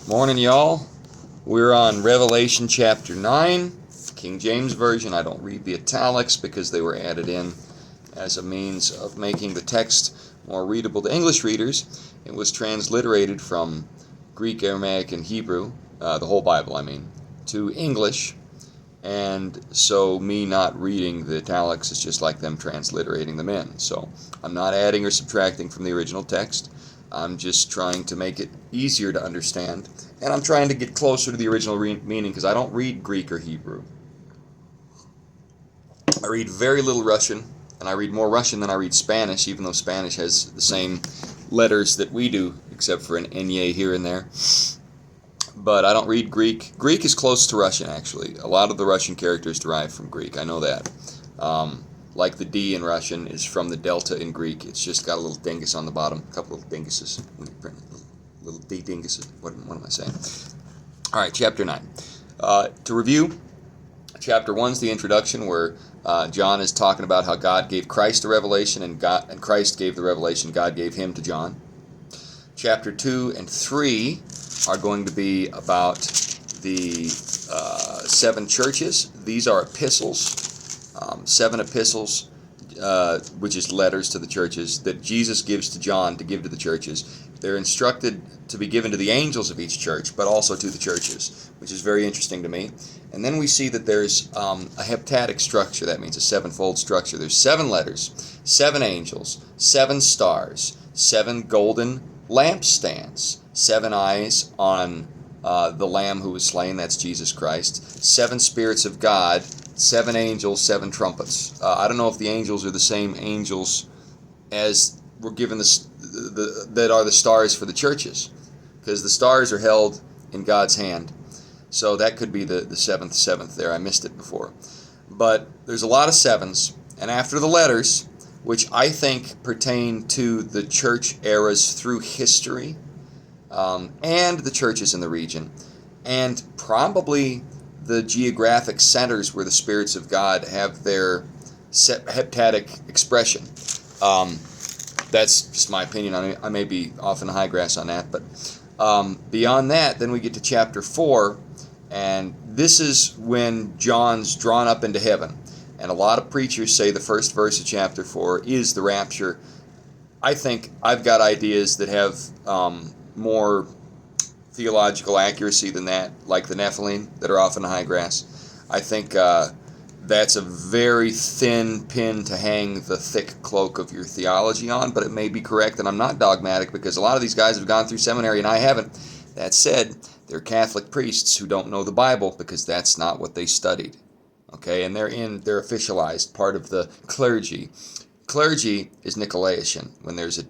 Morning, y'all. We're on Revelation chapter 9, King James Version. I don't read the italics because they were added in as a means of making the text more readable to English readers. It was transliterated from Greek, Aramaic, and Hebrew, the whole Bible, to English. And so me not reading the italics is just like them transliterating them in. So I'm not adding or subtracting from the original text. I'm just trying to make it easier to understand. And I'm trying to get closer to the original meaning because I don't read Greek or Hebrew. I read very little Russian, and I read more Russian than I read Spanish, even though Spanish has the same letters that we do, except for an nye here and there. But I don't read Greek. Greek is close to Russian, actually. A lot of the Russian characters derive from Greek. I know that. Like the D in Russian is from the delta in Greek. It's just got a little dingus on the bottom. A couple little dinguses. Little D dinguses. What am I saying? All right, chapter 9. To review, chapter 1 is the introduction where John is talking about how God gave Christ a revelation and Christ gave the revelation. God gave him to John. Chapter 2 and 3 are going to be about the 7 churches. These are epistles, 7 epistles, which is letters to the churches that Jesus gives to John to give to the churches. They're instructed to be given to the angels of each church, but also to the churches, which is very interesting to me. And then we see that there's a heptadic structure. That means a sevenfold structure. There's 7 letters, 7 angels, 7 stars, 7 golden lampstands, 7 eyes on the Lamb who was slain, that's Jesus Christ, 7 spirits of God, 7 angels, 7 trumpets. I don't know if the angels are the same angels as were given that are the stars for the churches, because the stars are held in God's hand. So that could be the seventh there. I missed it before. But there's a lot of 7s, and after the letters, which I think pertain to the church eras through history, and the churches in the region, and probably the geographic centers where the spirits of God have their heptadic expression. That's just my opinion. I may be off in the high grass on that, but beyond that, then we get to chapter 4, and this is when John's drawn up into heaven. And a lot of preachers say the first verse of chapter 4 is the rapture. I think I've got ideas that have more theological accuracy than that, like the Nephilim that are off in the high grass. I think that's a very thin pin to hang the thick cloak of your theology on, but it may be correct, and I'm not dogmatic because a lot of these guys have gone through seminary and I haven't. That said, they're Catholic priests who don't know the Bible because that's not what they studied. Okay, and they're officialized, part of the clergy. Clergy is Nicolaitean, when there's a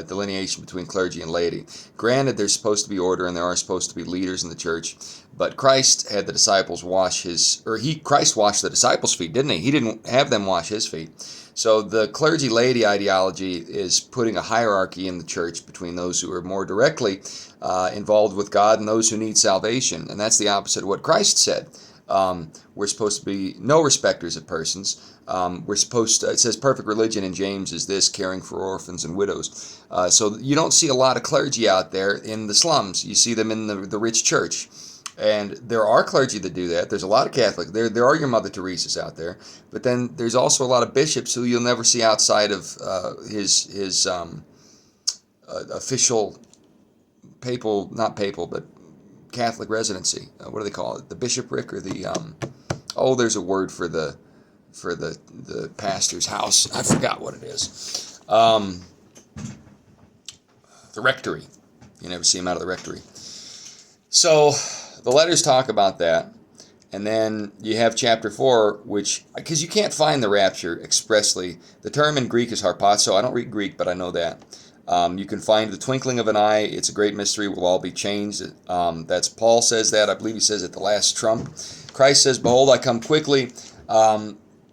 delineation between clergy and laity. Granted, there's supposed to be order and there are supposed to be leaders in the church, but Christ had the disciples Christ washed the disciples' feet, didn't he? He didn't have them wash his feet. So the clergy-laity ideology is putting a hierarchy in the church between those who are more directly involved with God and those who need salvation, and that's the opposite of what Christ said. We're supposed to be no respecters of persons. It says perfect religion in James is this, caring for orphans and widows. So you don't see a lot of clergy out there in the slums. You see them in the rich church. And there are clergy that do that. There's a lot of Catholics. There are your Mother Teresa's out there. But then there's also a lot of bishops who you'll never see outside of his official not papal, but Catholic residency. What do they call it? The bishopric or the there's a word for the pastor's house. I forgot what it is. The rectory. You never see him out of the rectory. So the letters talk about that, and then you have chapter 4, which, because you can't find the rapture expressly. The term in Greek is harpazo. I don't read Greek, but I know that. You can find the twinkling of an eye. It's a great mystery. We'll all be changed. That's Paul says that. I believe he says at the last trump. Christ says, "Behold, I come quickly.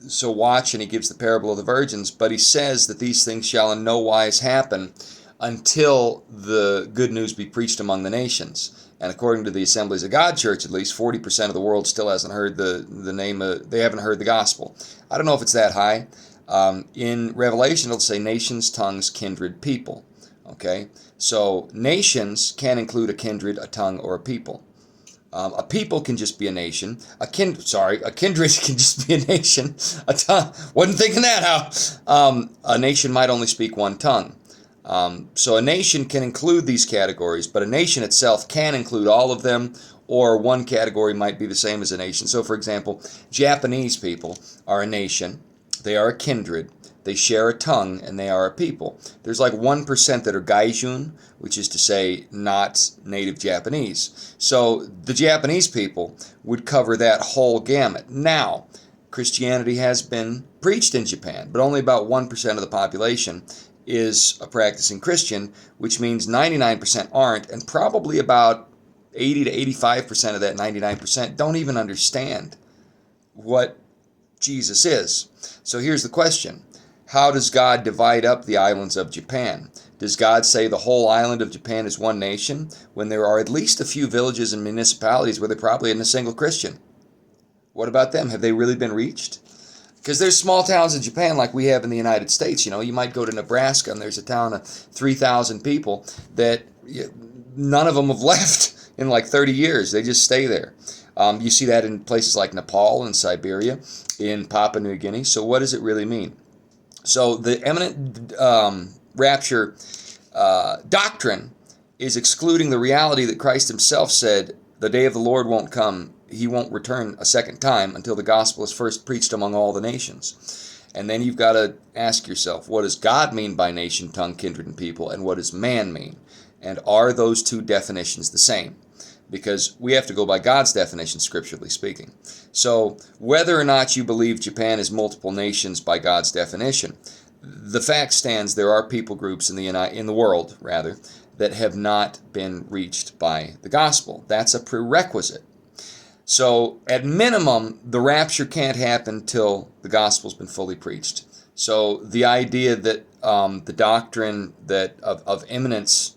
So watch," and he gives the parable of the virgins. But he says that these things shall in no wise happen until the good news be preached among the nations. And according to the Assemblies of God Church, at least 40% of the world still hasn't heard they haven't heard the gospel. I don't know if it's that high. In Revelation, it'll say nations, tongues, kindred, people. Okay, so nations can include a kindred, a tongue, or a people. A people can just be a nation. A kindred can just be a nation. A tongue, wasn't thinking that out. A nation might only speak one tongue. So a nation can include these categories, but a nation itself can include all of them, or one category might be the same as a nation. So, for example, Japanese people are a nation. They are a kindred. They share a tongue, and they are a people. There's like 1% that are Gaijun, which is to say not native Japanese. So the Japanese people would cover that whole gamut. Now, Christianity has been preached in Japan, but only about 1% of the population is a practicing Christian, which means 99% aren't, and probably about 80 to 85% of that 99% don't even understand what Jesus is. So here's the question. How does God divide up the islands of Japan? Does God say the whole island of Japan is one nation when there are at least a few villages and municipalities where there probably isn't a single Christian? What about them? Have they really been reached? Because there's small towns in Japan like we have in the United States. You know, you might go to Nebraska and there's a town of 3,000 people that none of them have left in like 30 years. They just stay there. You see that in places like Nepal and Siberia, in Papua New Guinea. So what does it really mean? So the imminent rapture doctrine is excluding the reality that Christ himself said, the day of the Lord won't come. He won't return a second time until the gospel is first preached among all the nations. And then you've got to ask yourself, what does God mean by nation, tongue, kindred, and people? And what does man mean? And are those two definitions the same? Because we have to go by God's definition, scripturally speaking. So whether or not you believe Japan is multiple nations by God's definition, the fact stands there are people groups in the world rather that have not been reached by the gospel. That's a prerequisite. So at minimum, the rapture can't happen till the gospel's been fully preached. So the idea that the doctrine that of imminence,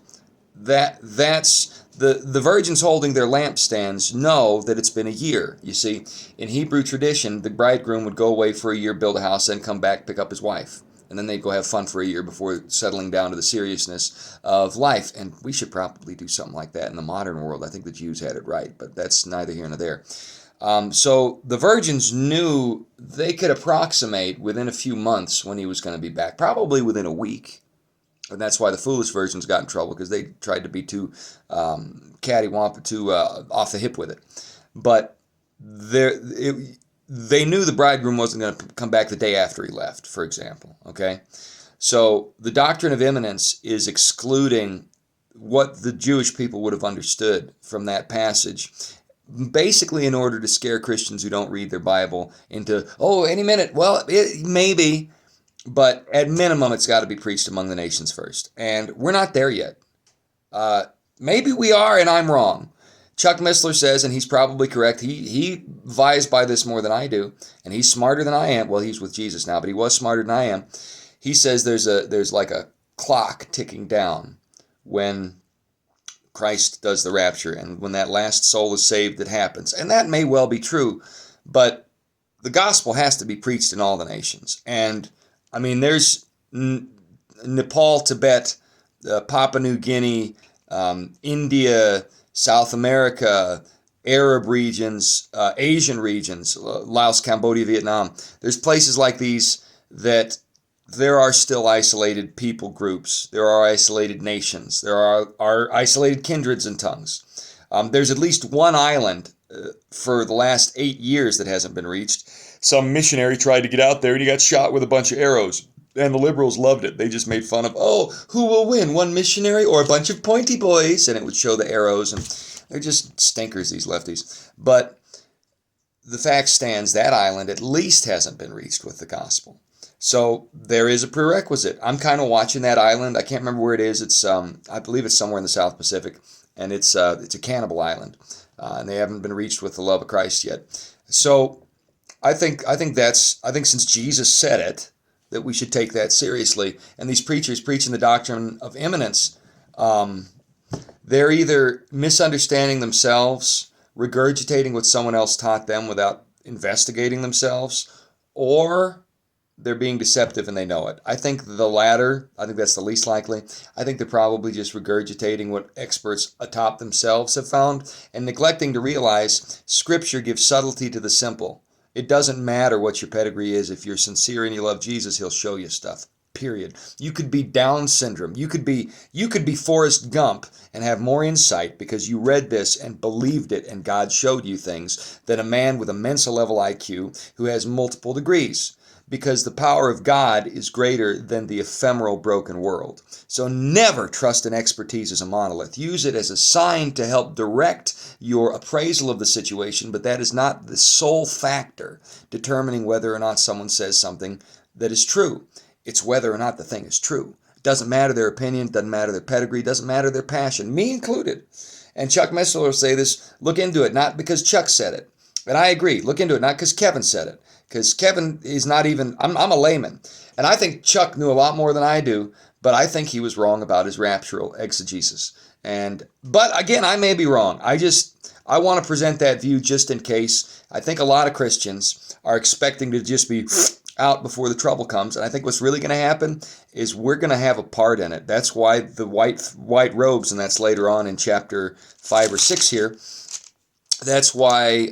that's the virgins holding their lampstands know that it's been a year. You see, in Hebrew tradition, the bridegroom would go away for a year, build a house, then come back, pick up his wife. And then they'd go have fun for a year before settling down to the seriousness of life. And we should probably do something like that in the modern world. I think the Jews had it right, but that's neither here nor there. So the virgins knew they could approximate within a few months when he was going to be back, probably within a week. And that's why the foolish virgins got in trouble, because they tried to be too catty-wampa, too off the hip with it. But they knew the bridegroom wasn't going to come back the day after he left, for example. Okay, so the doctrine of imminence is excluding what the Jewish people would have understood from that passage, basically in order to scare Christians who don't read their Bible into, oh, any minute, well, maybe. But at minimum, it's got to be preached among the nations first. And we're not there yet. Maybe we are, and I'm wrong. Chuck Missler says, and he's probably correct, he vies by this more than I do, and he's smarter than I am. Well, he's with Jesus now, but he was smarter than I am. He says there's like a clock ticking down when Christ does the rapture, and when that last soul is saved, it happens. And that may well be true, but the gospel has to be preached in all the nations. And I mean, there's Nepal, Tibet, Papua New Guinea, India, South America, Arab regions, Asian regions, Laos, Cambodia, Vietnam. There's places like these that there are still isolated people groups. There are isolated nations. There are isolated kindreds and tongues. There's at least one island for the last 8 years that hasn't been reached. Some missionary tried to get out there and he got shot with a bunch of arrows. And the liberals loved it. They just made fun of, oh, who will win, one missionary or a bunch of pointy boys? And it would show the arrows, and they're just stinkers, these lefties. But the fact stands that island at least hasn't been reached with the gospel. So there is a prerequisite. I'm kind of watching that island. I can't remember where it is. It's I believe it's somewhere in the South Pacific, and it's a cannibal island, and they haven't been reached with the love of Christ yet. So I think since Jesus said it, that we should take that seriously. And these preachers preaching the doctrine of imminence, they're either misunderstanding themselves, regurgitating what someone else taught them without investigating themselves, or they're being deceptive and they know it. I think the latter, I think that's the least likely. I think they're probably just regurgitating what experts atop themselves have found and neglecting to realize Scripture gives subtlety to the simple. It doesn't matter what your pedigree is. If you're sincere and you love Jesus, he'll show you stuff. Period. You could be Down syndrome. You could be Forrest Gump and have more insight because you read this and believed it and God showed you things than a man with immense level IQ who has multiple degrees, because the power of God is greater than the ephemeral broken world. So never trust an expertise as a monolith. Use it as a sign to help direct your appraisal of the situation, but that is not the sole factor determining whether or not someone says something that is true. It's whether or not the thing is true. It doesn't matter their opinion, doesn't matter their pedigree, doesn't matter their passion, me included. And Chuck Missler will say this, look into it, not because Chuck said it. And I agree, look into it, not because Kevin said it. Because Kevin is not even, I'm a layman. And I think Chuck knew a lot more than I do, but I think he was wrong about his raptural exegesis. But again, I may be wrong. I want to present that view just in case. I think a lot of Christians are expecting to just be out before the trouble comes. And I think what's really going to happen is we're going to have a part in it. That's why the white robes, and that's later on in chapter 5 or 6 here. That's why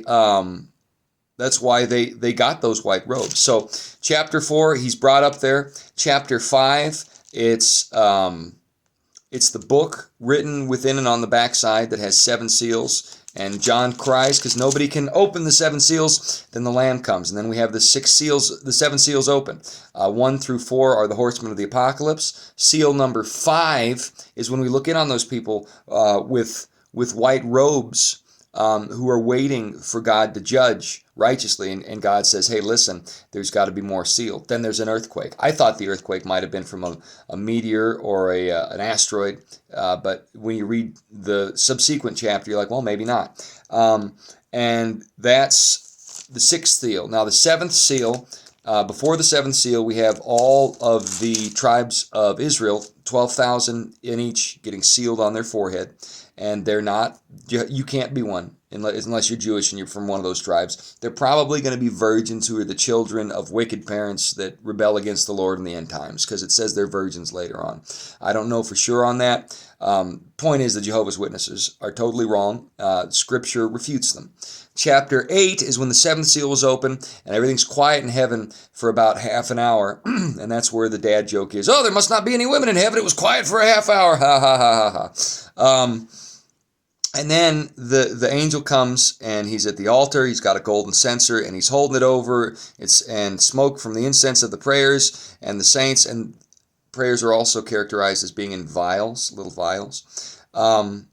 they got those white robes. So chapter 4, he's brought up there. Chapter 5, it's the book written within and on the backside that has 7 seals. And John cries because nobody can open the 7 seals. Then the Lamb comes, and then we have the 7 seals open. 1 through 4 are the horsemen of the apocalypse. Seal number 5 is when we look in on those people with white robes, who are waiting for God to judge righteously, and God says, hey, listen, there's got to be more sealed. Then there's an earthquake. I thought the earthquake might have been from a meteor or an asteroid, but when you read the subsequent chapter, you're like, well, maybe not. And that's the 6th seal. Now, the 7th seal, before the 7th seal, we have all of the tribes of Israel, 12,000 in each, getting sealed on their forehead. And they're not, you can't be one unless you're Jewish and you're from one of those tribes. They're probably going to be virgins who are the children of wicked parents that rebel against the Lord in the end times, because it says they're virgins later on. I don't know for sure on that. Point is, the Jehovah's Witnesses are totally wrong. Scripture refutes them. Chapter 8 is when the 7th seal was open and everything's quiet in heaven for about half an hour. And that's where the dad joke is, oh, there must not be any women in heaven. It was quiet for a half hour. Ha, ha, ha, ha, ha. And then the angel comes and he's at the altar. He's got a golden censer and he's holding it over. And smoke from the incense of the prayers and the saints. And prayers are also characterized as being in vials, little vials.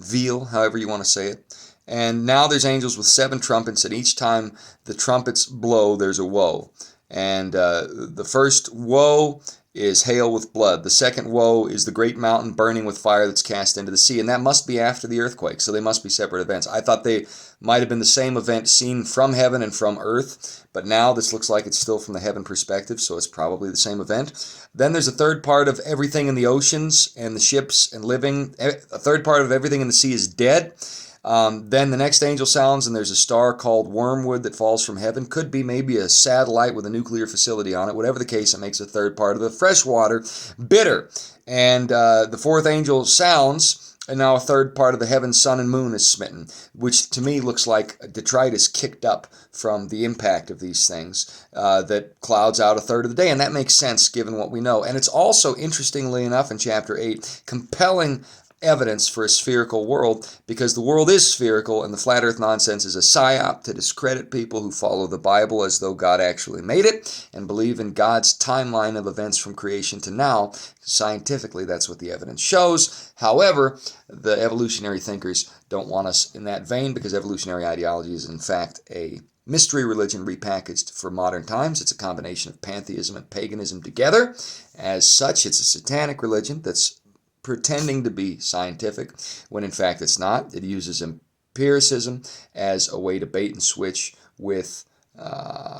Veal, however you want to say it. And now there's angels with 7 trumpets, and each time the trumpets blow, there's a woe. And the first woe is hail with blood. The second woe is the great mountain burning with fire that's cast into the sea. And that must be after the earthquake, so they must be separate events. I thought they might have been the same event seen from heaven and from earth, but now this looks like it's still from the heaven perspective, so it's probably the same event. Then there's a third part of everything in the oceans and the ships and living. A third part of everything in the sea is dead. Then the next angel sounds, and there's a star called wormwood that falls from heaven. Could be maybe a satellite with a nuclear facility on it. Whatever the case, it makes a third part of the fresh water bitter. And the 4th angel sounds, and now a third part of the heaven, sun and moon is smitten, which to me looks like detritus kicked up from the impact of these things that clouds out a third of the day. And that makes sense given what we know. And it's also, interestingly enough, in chapter 8, compelling evidence for a spherical world, because the world is spherical and the flat earth nonsense is a psyop to discredit people who follow the Bible as though God actually made it and believe in God's timeline of events from creation to now. Scientifically, that's what the evidence shows. However, the evolutionary thinkers don't want us in that vein, because evolutionary ideology is in fact a mystery religion repackaged for modern times. It's a combination of pantheism and paganism together. As such, it's a satanic religion that's pretending to be scientific when in fact it's not. It uses empiricism as a way to bait and switch with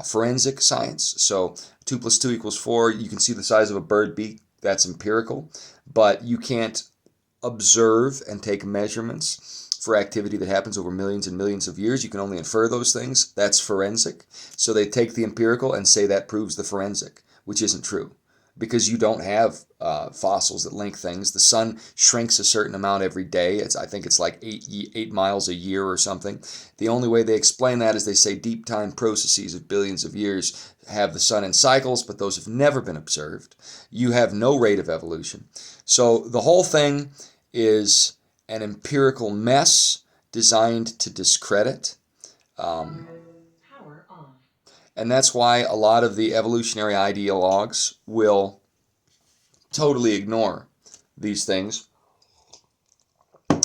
forensic science. So 2 + 2 = 4. You can see the size of a bird beak. That's empirical. But you can't observe and take measurements for activity that happens over millions and millions of years. You can only infer those things. That's forensic. So they take the empirical and say that proves the forensic. which isn't true because you don't have fossils that link things. The sun shrinks a certain amount every day. I think it's like 8 miles a year or something. The only way they explain that is they say deep time processes of billions of years have the sun in cycles, but those have never been observed. You have no rate of evolution. So the whole thing is an empirical mess designed to discredit. Um, and that's why a lot of the evolutionary ideologues will totally ignore these things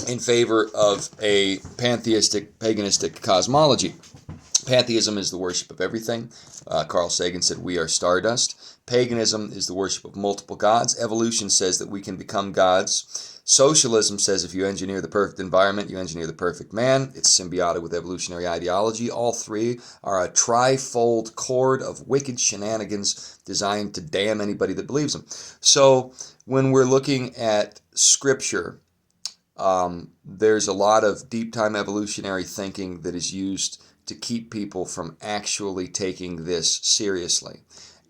in favor of a pantheistic, paganistic cosmology. Pantheism is the worship of everything. Carl Sagan said, "We are stardust." Paganism is the worship of multiple gods. Evolution says that we can become gods. Socialism says if you engineer the perfect environment, you engineer the perfect man. It's symbiotic with evolutionary ideology. All three are a trifold cord of wicked shenanigans designed to damn anybody that believes them. So when we're looking at Scripture, there's a lot of deep time evolutionary thinking that is used to keep people from actually taking this seriously.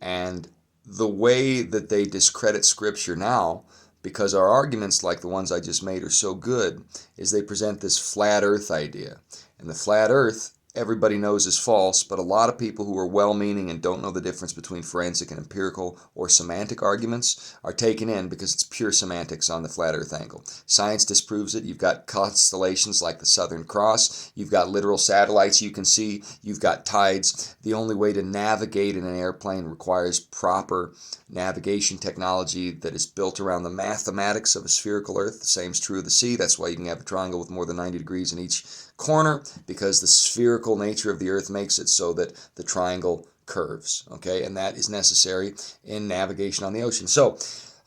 And the way that they discredit Scripture now, because our arguments like the ones I just made are so good, is they present this flat earth idea. And the flat earth, everybody knows is false, but a lot of people who are well-meaning and don't know the difference between forensic and empirical or semantic arguments are taken in because it's pure semantics on the flat earth angle. Science disproves it. You've got constellations like the Southern Cross. You've got literal satellites you can see. You've got tides. The only way to navigate in an airplane requires proper navigation technology that is built around the mathematics of a spherical earth. The same is true of the sea. That's why you can have a triangle with more than 90 degrees in each corner, because the spherical nature of the earth makes it so that the triangle curves, okay? And that is necessary in navigation on the ocean. So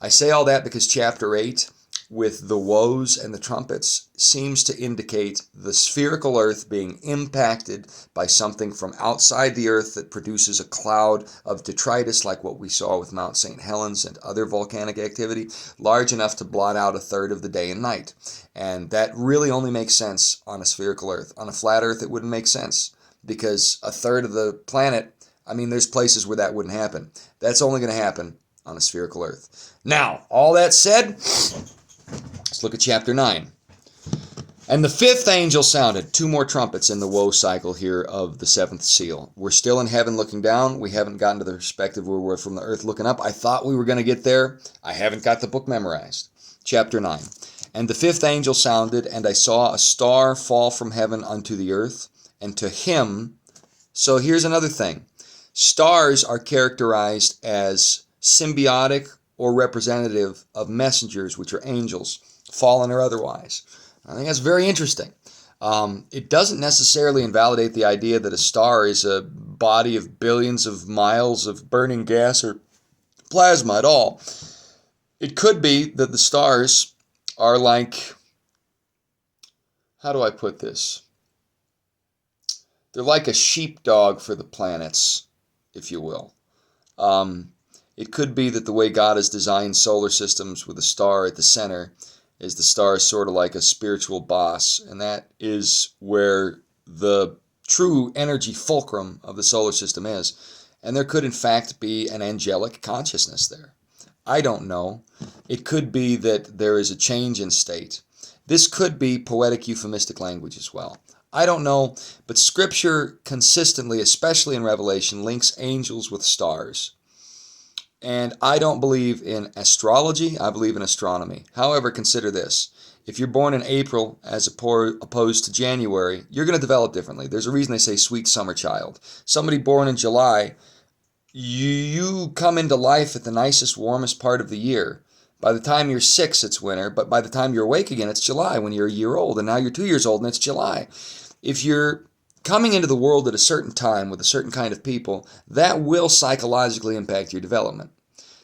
I say all that because chapter 8 with the woes and the trumpets seems to indicate the spherical earth being impacted by something from outside the earth that produces a cloud of detritus like what we saw with Mount St. Helens and other volcanic activity, large enough to blot out a third of the day and night. And that really only makes sense on a spherical earth. On a flat earth, it wouldn't make sense because a third of the planet, I mean, there's places where that wouldn't happen. That's only going to happen on a spherical earth. Now, all that said, let's look at chapter 9. And the fifth angel sounded. 2 more trumpets in the woe cycle here of the 7th seal. We're still in heaven looking down. We haven't gotten to the perspective where we're from the earth looking up. I thought we were going to get there. I haven't got the book memorized. Chapter 9. And the 5th angel sounded, and I saw a star fall from heaven unto the earth, and to him. So here's another thing. Stars are characterized as symbiotic or representative of messengers, which are angels, fallen or otherwise. I think that's very interesting. It doesn't necessarily invalidate the idea that a star is a body of billions of miles of burning gas or plasma at all. It could be that the stars are like, how do I put this? They're like a sheepdog for the planets, if you will. It could be that the way God has designed solar systems with a star at the center is the star is sort of like a spiritual boss, and that is where the true energy fulcrum of the solar system is. And there could in fact be an angelic consciousness there. I don't know. It could be that there is a change in state. This could be poetic euphemistic language as well. I don't know, but Scripture consistently, especially in Revelation, links angels with stars. And I don't believe in astrology, I believe in astronomy. However, consider this. If you're born in April as opposed to January, you're going to develop differently. There's a reason they say sweet summer child. Somebody born in July, you come into life at the nicest, warmest part of the year. By the time you're 6, it's winter, but by the time you're awake again, it's July when you're a year old, and now you're 2 years old and it's July. If you're coming into the world at a certain time with a certain kind of people, that will psychologically impact your development.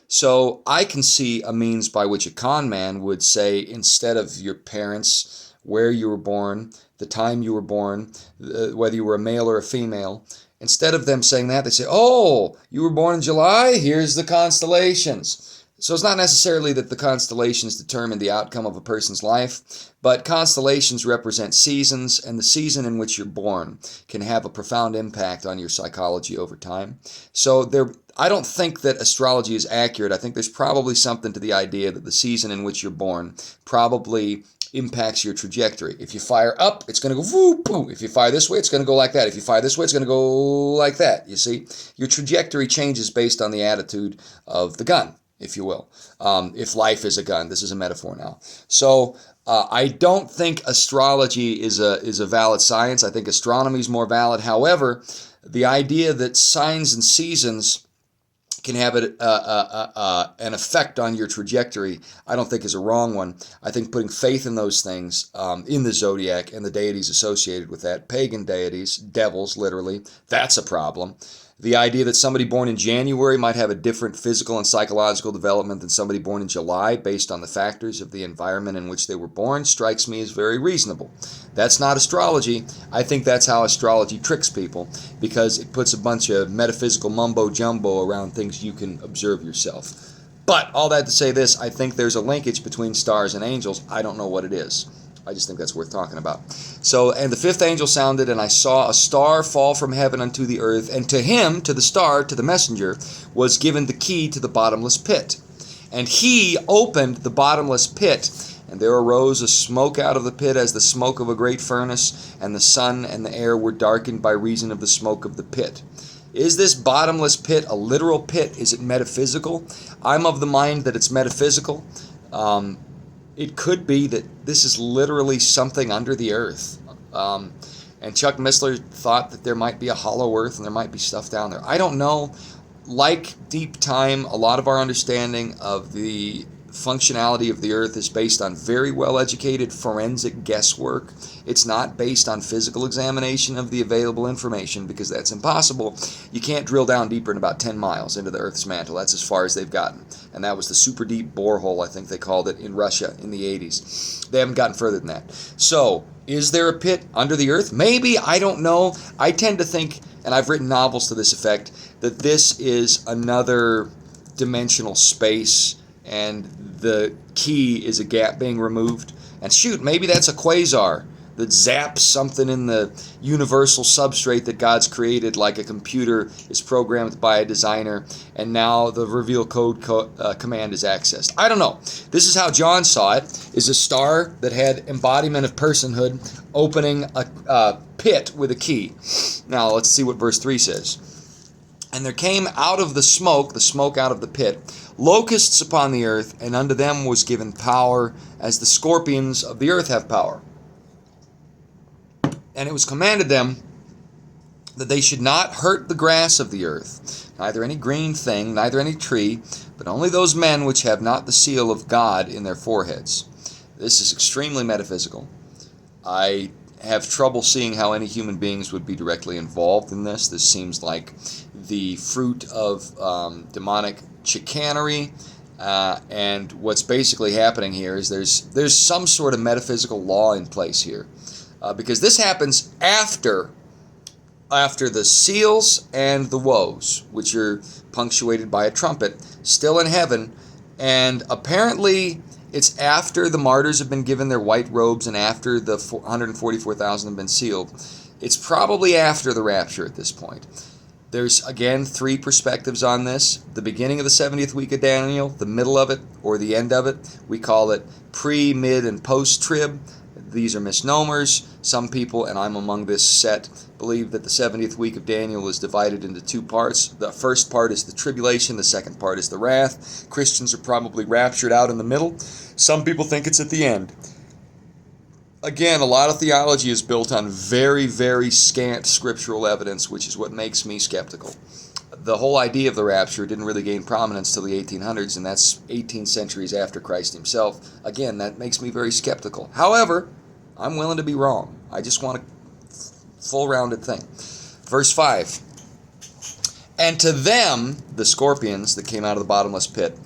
So I can see a means by which a con man would say, instead of your parents, where you were born, the time you were born, whether you were a male or a female, instead of them saying that, they say, oh, you were born in July? Here's the constellations. So it's not necessarily that the constellations determine the outcome of a person's life, but constellations represent seasons, and the season in which you're born can have a profound impact on your psychology over time. So I don't think that astrology is accurate. I think there's probably something to the idea that the season in which you're born probably impacts your trajectory. If you fire up, it's going to go whoop, boom. If you fire this way, it's going to go like that. If you fire this way, it's going to go like that. You see, your trajectory changes based on the attitude of the gun, if you will. If life is a gun, this is a metaphor now. So I don't think astrology is a valid science. I think astronomy is more valid. However, the idea that signs and seasons can have an effect on your trajectory, I don't think is a wrong one. I think putting faith in those things, in the zodiac and the deities associated with that, pagan deities, devils, literally, that's a problem. The idea that somebody born in January might have a different physical and psychological development than somebody born in July based on the factors of the environment in which they were born strikes me as very reasonable. That's not astrology. I think that's how astrology tricks people, because it puts a bunch of metaphysical mumbo-jumbo around things you can observe yourself. But all that to say this, I think there's a linkage between stars and angels. I don't know what it is. I just think that's worth talking about. So, and the fifth angel sounded, and I saw a star fall from heaven unto the earth, and to him, to the star, to the messenger, was given the key to the bottomless pit. And he opened the bottomless pit, and there arose a smoke out of the pit as the smoke of a great furnace, and the sun and the air were darkened by reason of the smoke of the pit. Is this bottomless pit a literal pit? Is it metaphysical? I'm of the mind that it's metaphysical. It could be that this is literally something under the earth. And Chuck Missler thought that there might be a hollow earth and there might be stuff down there. I don't know. Like deep time, a lot of our understanding of the functionality of the earth is based on very well-educated forensic guesswork. It's not based on physical examination of the available information, because that's impossible. You can't drill down deeper than about 10 miles into the earth's mantle. That's as far as they've gotten. And that was the super deep borehole, I think they called it, in Russia in the 80s. They haven't gotten further than that. So, is there a pit under the earth? Maybe, I don't know. I tend to think, and I've written novels to this effect, that this is another dimensional space, and the key is a gap being removed. And shoot, maybe that's a quasar that zaps something in the universal substrate that God's created, like a computer is programmed by a designer, and now the reveal code command is accessed. I don't know. This is how John saw it, is a star that had embodiment of personhood opening a pit with a key. Now, let's see what verse 3 says. And there came out of the smoke out of the pit, locusts upon the earth, and unto them was given power, as the scorpions of the earth have power. And it was commanded them that they should not hurt the grass of the earth, neither any green thing, neither any tree, but only those men which have not the seal of God in their foreheads. This is extremely metaphysical. I have trouble seeing how any human beings would be directly involved in this. This seems like the fruit of demonic chicanery. And what's basically happening here is there's some sort of metaphysical law in place here. Because this happens after the seals and the woes, which are punctuated by a trumpet, still in heaven. And apparently it's after the martyrs have been given their white robes and after the 144,000 have been sealed. It's probably after the rapture at this point. There's, again, three perspectives on this. The beginning of the 70th week of Daniel, the middle of it, or the end of it. We call it pre, mid, and post-trib. These are misnomers. Some people, and I'm among this set, believe that the 70th week of Daniel is divided into two parts. The first part is the tribulation. The second part is the wrath. Christians are probably raptured out in the middle. Some people think it's at the end. Again, a lot of theology is built on very, very scant scriptural evidence, which is what makes me skeptical. The whole idea of the rapture didn't really gain prominence till the 1800s, and that's 18 centuries after Christ himself. Again, that makes me very skeptical. However, I'm willing to be wrong. I just want a full-rounded thing. Verse 5. And to them, the scorpions that came out of the bottomless pit,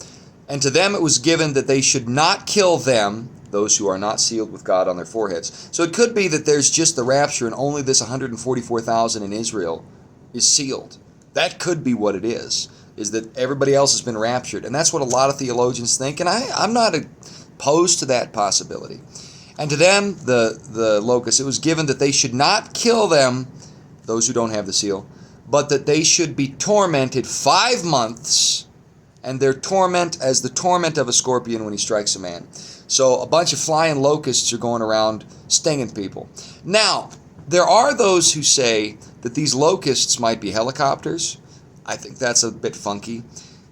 and to them it was given that they should not kill them, those who are not sealed with God on their foreheads. So it could be that there's just the rapture and only this 144,000 in Israel is sealed. That could be what it is. is that everybody else has been raptured. And that's what a lot of theologians think, and I'm not opposed to that possibility. And to them, the locusts, it was given that they should not kill them, those who don't have the seal, but that they should be tormented 5 months, and their torment as the torment of a scorpion when he strikes a man. So a bunch of flying locusts are going around stinging people. Now, there are those who say that these locusts might be helicopters. I think that's a bit funky.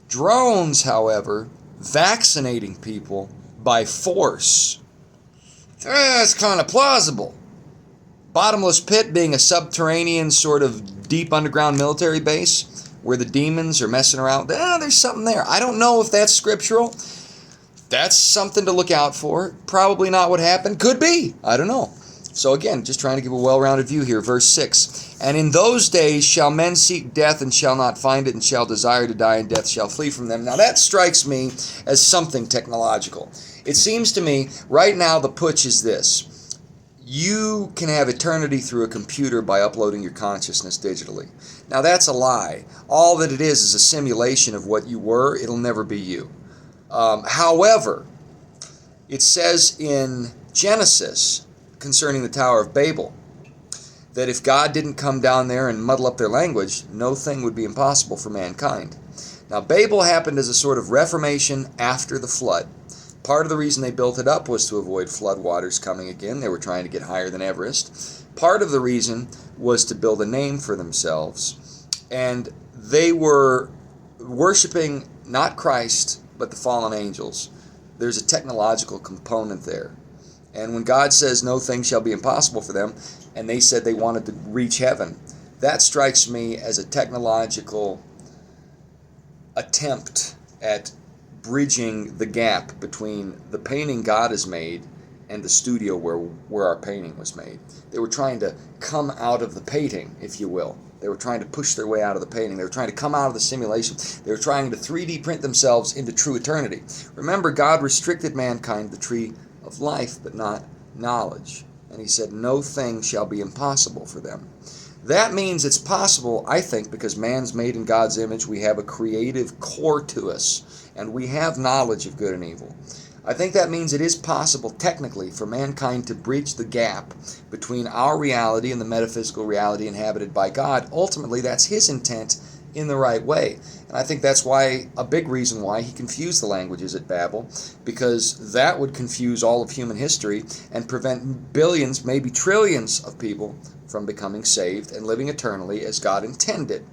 Drones, however, vaccinating people by force. That's kind of plausible. Bottomless pit being a subterranean sort of deep underground military base where the demons are messing around. There's something there. I don't know if that's scriptural. That's something to look out for. Probably not what happened. Could be. I don't know. So again, just trying to give a well-rounded view here. Verse 6. And in those days shall men seek death and shall not find it, and shall desire to die, and death shall flee from them. Now that strikes me as something technological. It seems to me right now the putsch is this. You can have eternity through a computer by uploading your consciousness digitally. Now that's a lie. All that it is a simulation of what you were. It'll never be you. However, it says in Genesis concerning the Tower of Babel that if God didn't come down there and muddle up their language, no thing would be impossible for mankind. Now, Babel happened as a sort of reformation after the flood. Part of the reason they built it up was to avoid flood waters coming again. They were trying to get higher than Everest. Part of the reason was to build a name for themselves. And they were worshiping not Christ, but the fallen angels. There's a technological component there. And when God says no thing shall be impossible for them, and they said they wanted to reach heaven, that strikes me as a technological attempt at bridging the gap between the painting God has made and the studio where our painting was made. They were trying to come out of the painting, if you will. They were trying to push their way out of the painting. They were trying to come out of the simulation. They were trying to 3D print themselves into true eternity. Remember, God restricted mankind to the tree of life, but not knowledge. And he said, no thing shall be impossible for them. That means it's possible, I think, because man's made in God's image. We have a creative core to us, and we have knowledge of good and evil. I think that means it is possible, technically, for mankind to bridge the gap between our reality and the metaphysical reality inhabited by God. Ultimately, that's his intent in the right way. And I think that's why, a big reason why he confused the languages at Babel, because that would confuse all of human history and prevent billions, maybe trillions of people from becoming saved and living eternally as God intended.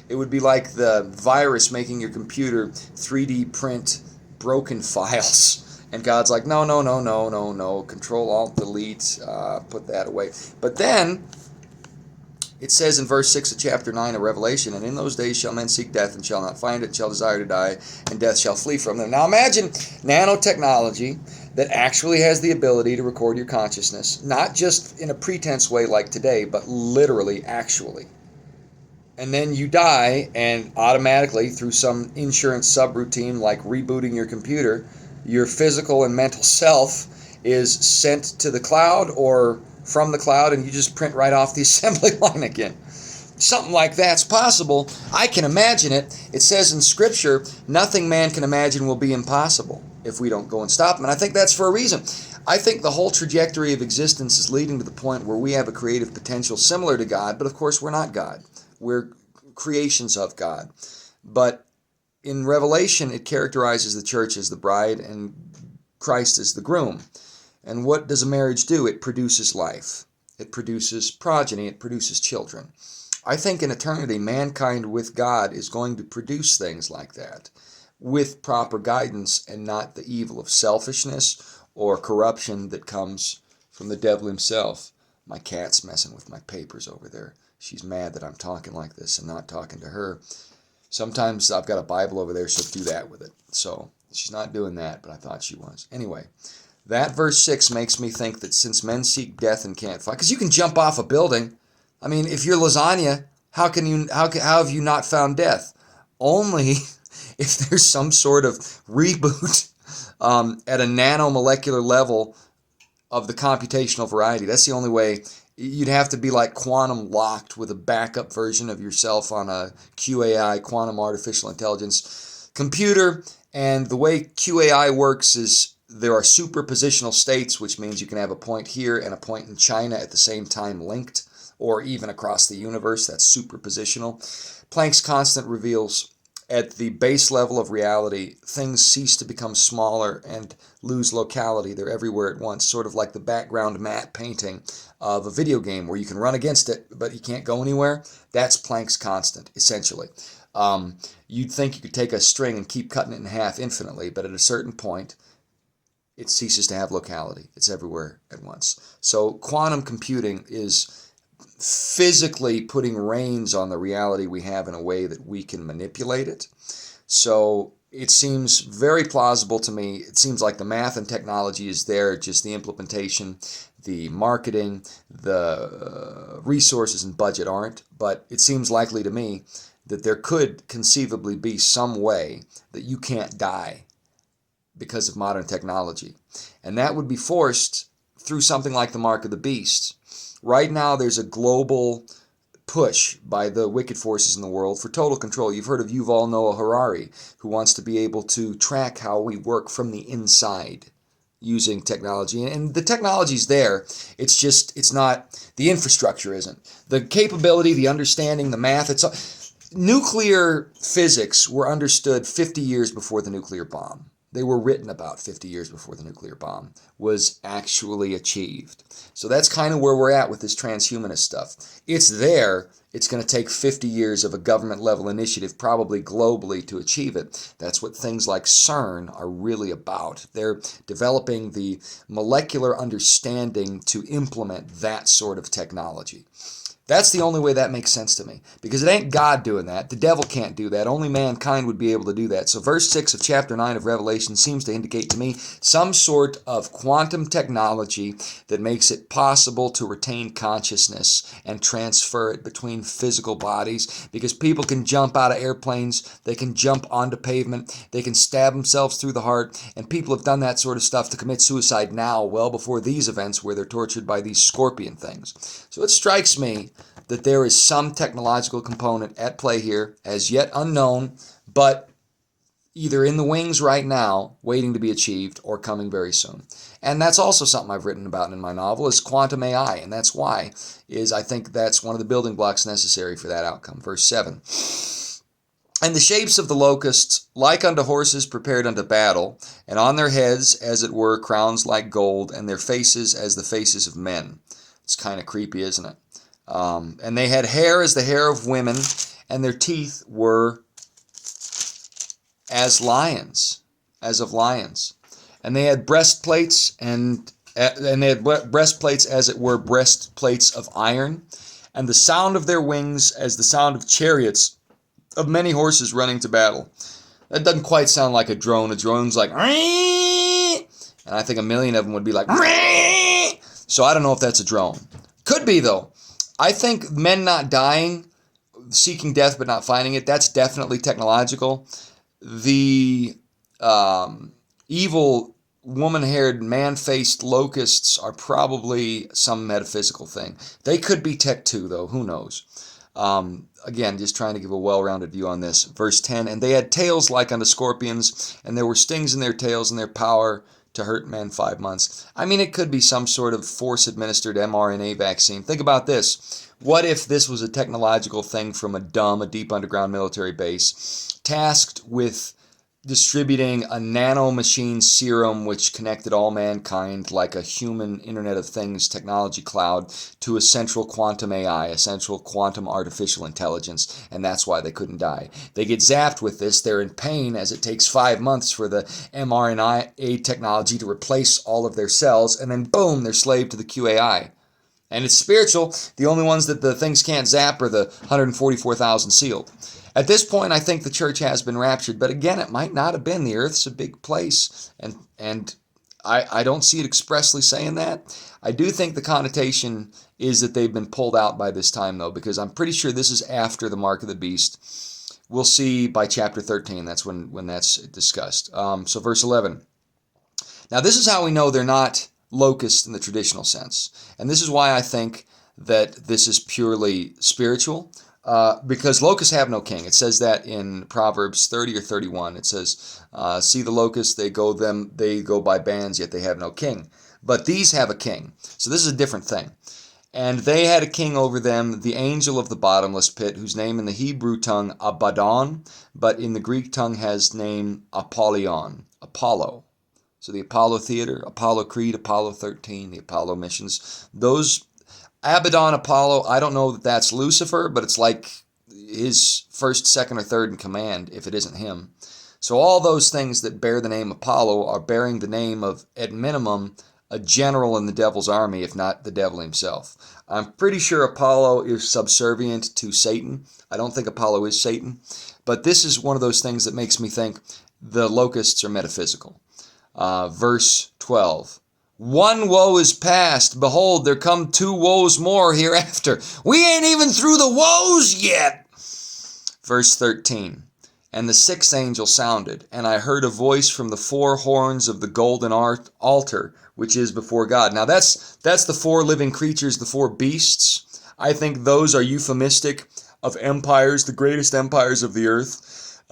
It would be like the virus making your computer 3D print broken files. And God's like, no, Control, Alt, Delete, put that away. But then, it says in verse 6 of chapter 9 of Revelation, and in those days shall men seek death and shall not find it, shall desire to die, and death shall flee from them. Now imagine nanotechnology that actually has the ability to record your consciousness, not just in a pretense way like today, but literally, actually. And then you die, and automatically, through some insurance subroutine like rebooting your computer, your physical and mental self is sent to the cloud or from the cloud, and you just print right off the assembly line again. Something like that's possible. I can imagine it. It says in Scripture, nothing man can imagine will be impossible if we don't go and stop him. And I think that's for a reason. I think the whole trajectory of existence is leading to the point where we have a creative potential similar to God, but of course we're not God. We're creations of God. But in Revelation, it characterizes the church as the bride and Christ as the groom. And what does a marriage do? It produces life. It produces progeny. It produces children. I think in eternity, mankind with God is going to produce things like that with proper guidance and not the evil of selfishness or corruption that comes from the devil himself. My cat's messing with my papers over there. She's mad that I'm talking like this and not talking to her. Sometimes I've got a Bible over there, she'll do that with it. So she's not doing that, but I thought she was. Anyway, that verse 6 makes me think that since men seek death and can't find, because you can jump off a building. I mean, if you're lasagna, how have you not found death? Only if there's some sort of reboot at a nanomolecular level of the computational variety. That's the only way you'd have to be like quantum locked with a backup version of yourself on a QAI, quantum artificial intelligence computer. And the way QAI works is there are superpositional states, which means you can have a point here and a point in China at the same time linked, or even across the universe. That's superpositional. Planck's constant reveals at the base level of reality, things cease to become smaller and lose locality. They're everywhere at once, sort of like the background matte painting of a video game where you can run against it, but you can't go anywhere. That's Planck's constant, essentially. You'd think you could take a string and keep cutting it in half infinitely, but at a certain point, it ceases to have locality. It's everywhere at once. So quantum computing is physically putting reins on the reality we have in a way that we can manipulate it. So it seems very plausible to me. It seems like the math and technology is there, just the implementation, the marketing, the resources and budget aren't. But it seems likely to me that there could conceivably be some way that you can't die because of modern technology. And that would be forced through something like the mark of the beast. Right now, there's a global push by the wicked forces in the world for total control. You've heard of Yuval Noah Harari, who wants to be able to track how we work from the inside using technology. And the technology's there. It's not, the infrastructure isn't. The capability, the understanding, the math, nuclear physics were understood 50 years before the nuclear bomb. They were written about 50 years before the nuclear bomb was actually achieved. So that's kind of where we're at with this transhumanist stuff. It's there. It's going to take 50 years of a government-level initiative, probably globally, to achieve it. That's what things like CERN are really about. They're developing the molecular understanding to implement that sort of technology. That's the only way that makes sense to me, because it ain't God doing that. The devil can't do that. Only mankind would be able to do that. So verse 6 of chapter 9 of Revelation seems to indicate to me some sort of quantum technology that makes it possible to retain consciousness and transfer it between physical bodies, because people can jump out of airplanes, they can jump onto pavement, they can stab themselves through the heart, and people have done that sort of stuff to commit suicide now, well before these events where they're tortured by these scorpion things. So it strikes me that there is some technological component at play here, as yet unknown, but either in the wings right now, waiting to be achieved, or coming very soon. And that's also something I've written about in my novel, is quantum AI, and that's why, I think that's one of the building blocks necessary for that outcome. Verse 7. And the shapes of the locusts, like unto horses prepared unto battle, and on their heads, as it were, crowns like gold, and their faces as the faces of men. It's kind of creepy, isn't it? And they had hair as the hair of women, and their teeth were as lions, as of lions. And they had breastplates, and they had breastplates as it were breastplates of iron, and the sound of their wings as the sound of chariots of many horses running to battle. That doesn't quite sound like a drone. A drone's like, and I think a million of them would be like, so I don't know if that's a drone. Could be, though. I think men not dying, seeking death but not finding it, that's definitely technological. The evil woman-haired, man-faced locusts are probably some metaphysical thing. They could be tech too, though. Who knows? Again, just trying to give a well-rounded view on this. Verse 10, and they had tails like unto scorpions, and there were stings in their tails, and their power to hurt men 5 months. I mean, it could be some sort of force-administered mRNA vaccine. Think about this. What if this was a technological thing from a deep underground military base, tasked with distributing a nanomachine serum which connected all mankind like a human Internet of Things technology cloud to a central quantum AI, a central quantum artificial intelligence, and that's why they couldn't die. They get zapped with this, they're in pain as it takes 5 months for the mRNA technology to replace all of their cells, and then boom, they're slave to the QAI. And it's spiritual. The only ones that the things can't zap are the 144,000 sealed. At this point, I think the church has been raptured, but again, it might not have been. The earth's a big place, and I don't see it expressly saying that. I do think the connotation is that they've been pulled out by this time, though, because I'm pretty sure this is after the mark of the beast. We'll see by chapter 13. That's when that's discussed. So verse 11. Now, this is how we know they're not locusts in the traditional sense, and this is why I think that this is purely spiritual. Because locusts have no king. It says that in Proverbs 30 or 31. It says, see the locusts, they go by bands, yet they have no king. But these have a king. So this is a different thing. And they had a king over them, the angel of the bottomless pit, whose name in the Hebrew tongue Abaddon, but in the Greek tongue has name Apollyon, Apollo. So the Apollo Theater, Apollo Creed, Apollo 13, the Apollo missions. Those Abaddon, Apollo, I don't know that that's Lucifer, but it's like his first, second, or third in command, if it isn't him. So all those things that bear the name Apollo are bearing the name of, at minimum, a general in the devil's army, if not the devil himself. I'm pretty sure Apollo is subservient to Satan. I don't think Apollo is Satan. But this is one of those things that makes me think the locusts are metaphysical. Verse 12. One woe is past. Behold, there come 2 woes more hereafter. We ain't even through the woes yet. Verse 13. And the 6th angel sounded, and I heard a voice from the 4 horns of the golden altar, which is before God. Now that's the 4 living creatures, the 4 beasts. I think those are euphemistic of empires, the greatest empires of the earth,